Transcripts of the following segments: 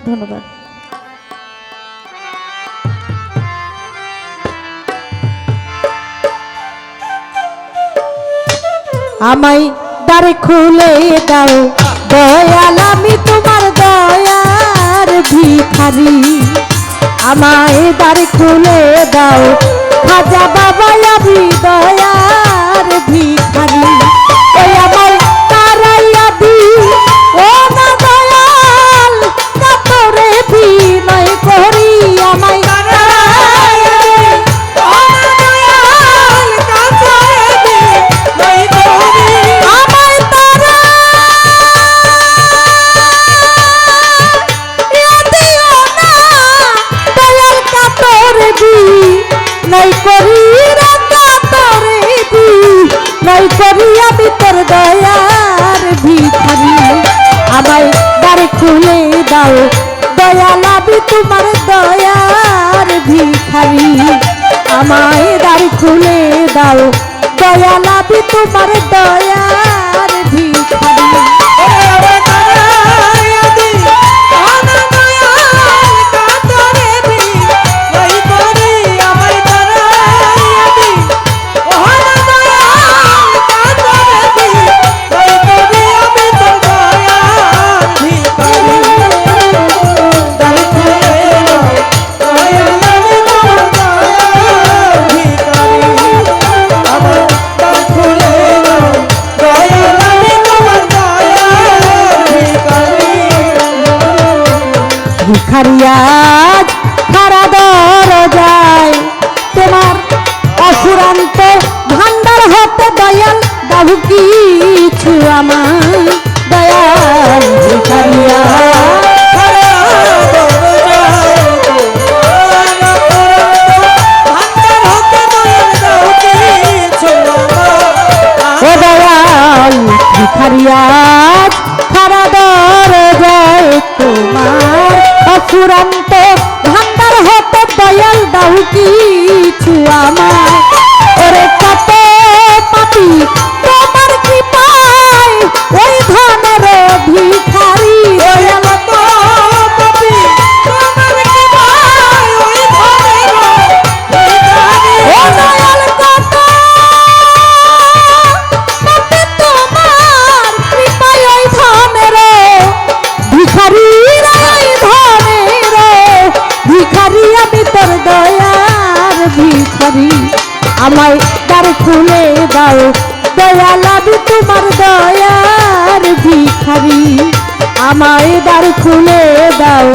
ধন্যবাদ। আমায় দ্বার খুলে দাও দয়াল, আমি তোমার দয়ার ভিখারি। আমায় দ্বার খুলে দাও খাজা বাবা, আমি দয়ার ভিখারি। ওই আমায় তারাইয়া দি ও না দয়াল, কাতরে বিনয় করি। আমায় তারাইয়া দি ও না দয়াল, কাতরে বিনয় করি। আমায় তারাইয়া দিও না দয়াল, কাতরে বিনয় করি রে, কাতরে বিনয় করি। আমি তোর দয়ার ভিখারি। আমায় দ্বার খুলে দাও দয়াল, আমি তোমার দয়ার ভিখারি। আমায় দ্বার খুলে দাও দয়াল, আমি তোমার দয়ার ভিখারি। ভিখারিয়াজ খারা দরজায় তোমার অফুরান্ত ভান্ডার হতে দয়াল, দাও কিছু আমায় দয়াল। ভিখারিয়াজ ও দয়াল, ভিখারিয়াজ খারা দরজায় তোমার অফুরান্ত ভান্ডার হতে দয়াল, দাও কিছু আমায়। ওরে কত পাপী তোমার কৃপায় ওই ধনের ভিখারি। দয়াল কত পাপী তোমার কৃপায় ওই ধনের ভিখারি। ও দয়াল কত পাপী তোমার কৃপায় ওই ধনের ভিখারি। ভিখারি আমি তোর দয়ার ভিখারি। আমায় দ্বার খুলে দাও দয়াল, আমি তোমার দয়ার ভিখারি। আমায় দ্বার খুলে দাও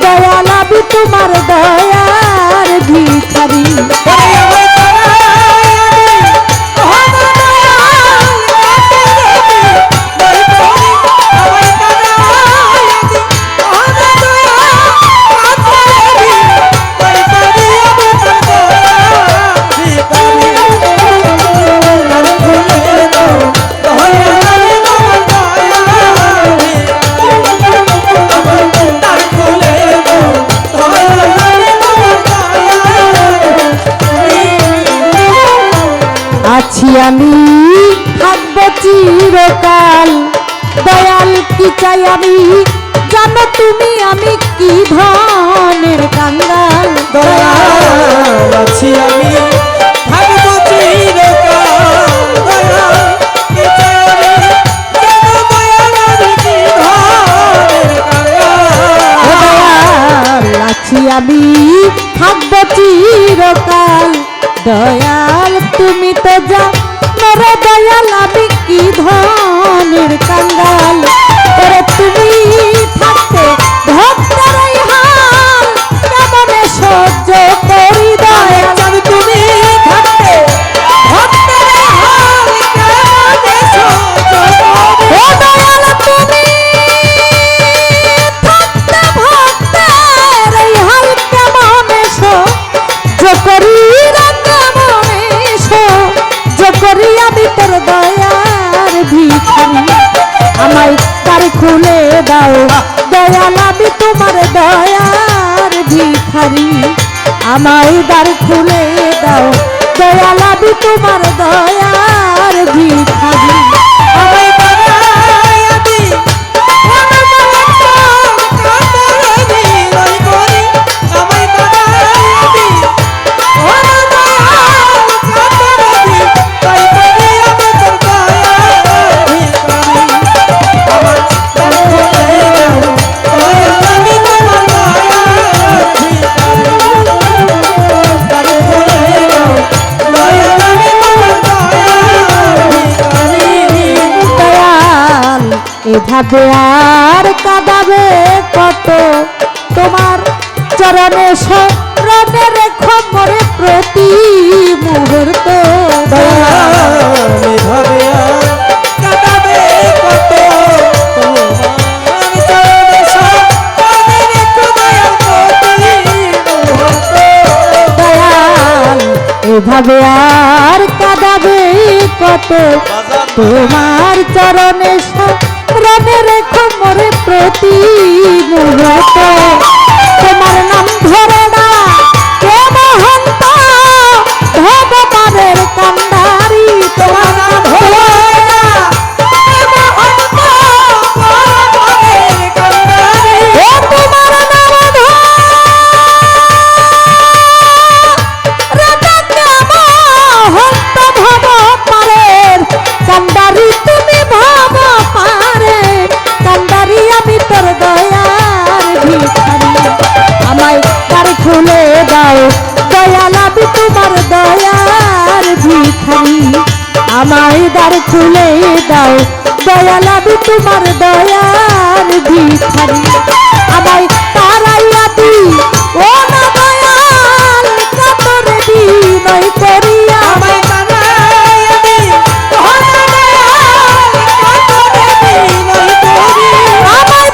দয়াল, আমি তোমার দয়ার ভিখারি। আছি আমি থাকবো চিরকাল দয়াল, কি চাই আমি জানো তুমি, আমি কি ধনের কাঙ্গাল। দয়াল আছি আমি থাকবো চিরকাল দয়াল, কি চাই আমি জানো দয়াল, আমি কি ধনের কাঙ্গাল। দয়াল আছি আমি থাকবো চিরকাল দয়াল, তুমি তো জানো রে দয়াল, আমি কি ধনের কাঙ্গাল। ওরে তুমি থাকতে ভক্তের এই হাল কেমনে সহ্য করি দয়াল। তুমি থাকতে ভক্তের এই হাল কেমনে সহ্য করি। ও দয়াল তুমি থাকতে ভক্তের এই হাল কেমনে সহ্য করি রে, কেমনে সহ্য করি। আমি তোর দয়ার ভিখারি। আমায় দ্বার খুলে দাও দয়াল, আমি তোমার দয়ার ভিখারি। আমায় দ্বার খুলে দাও দয়াল, আমি তোমার দয়ার ভিখারি। আমায় এভাবে আর কাঁদাবে কত তোমার চরণে শরণে রেখো মোরে প্রতি মুহূর্ত এভাবে আর কাঁদাবে কত তোমার চরণে শরণে রেখো দয়াল প্রতি মুহূর্ত। দয়াল এভাবে আর কাঁদাবে কত তোমার চরণে শরণে রেখো মোরে প্রতি মুহূর্ত তোমার নাম ধরে না কে মহন্ত ভগবানের কান্ডারি তোমার নাম ধরে না কে মহন্ত ভগবানের কান্ডারি ও তোমার নাম ধরে কে মহন্ত ভগবানের কান্ডারি তুমি ভগবানের কান্ডারি আমি তোর দয়ার ভিখারি আমায় দ্বার খুলে দাও দয়াল আমি তোমার দয়ার ভিখারি আমায় দ্বার খুলে দাও দয়াল আমি তোমার দয়ার ভিখারি আমায় তারাইয়া দি ও না দয়াল কাতরে বিনয় করিয়া আমায় তারাইয়া দি ও না দয়াল কাতরে বিনয় করিয়া আমায়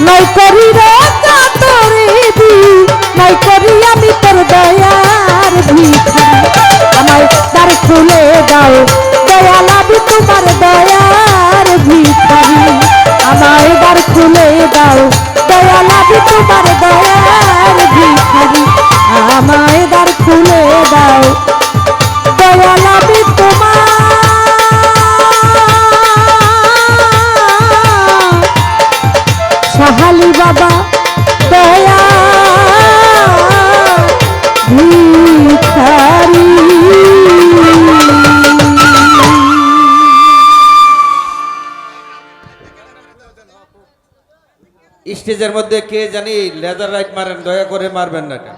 নাই করি রে কাতরে দি নাই করি আমি তোর দয়ার ভিখারি আমায় দ্বার খুলে দাও দয়াল আমি তোমার দয়ার ভিখারি আমায় দ্বার খুলে দাও দয়াল আমি তোমার দয়ার ভিখারি আমায় দ্বার খুলে দাও দয়াল আমি তোমার সাহালি বাবা দয়া ভিখারি স্টেজের মধ্যে কে জানি লেজার রাইট মারেন, দয়া করে মারবেন না এটা।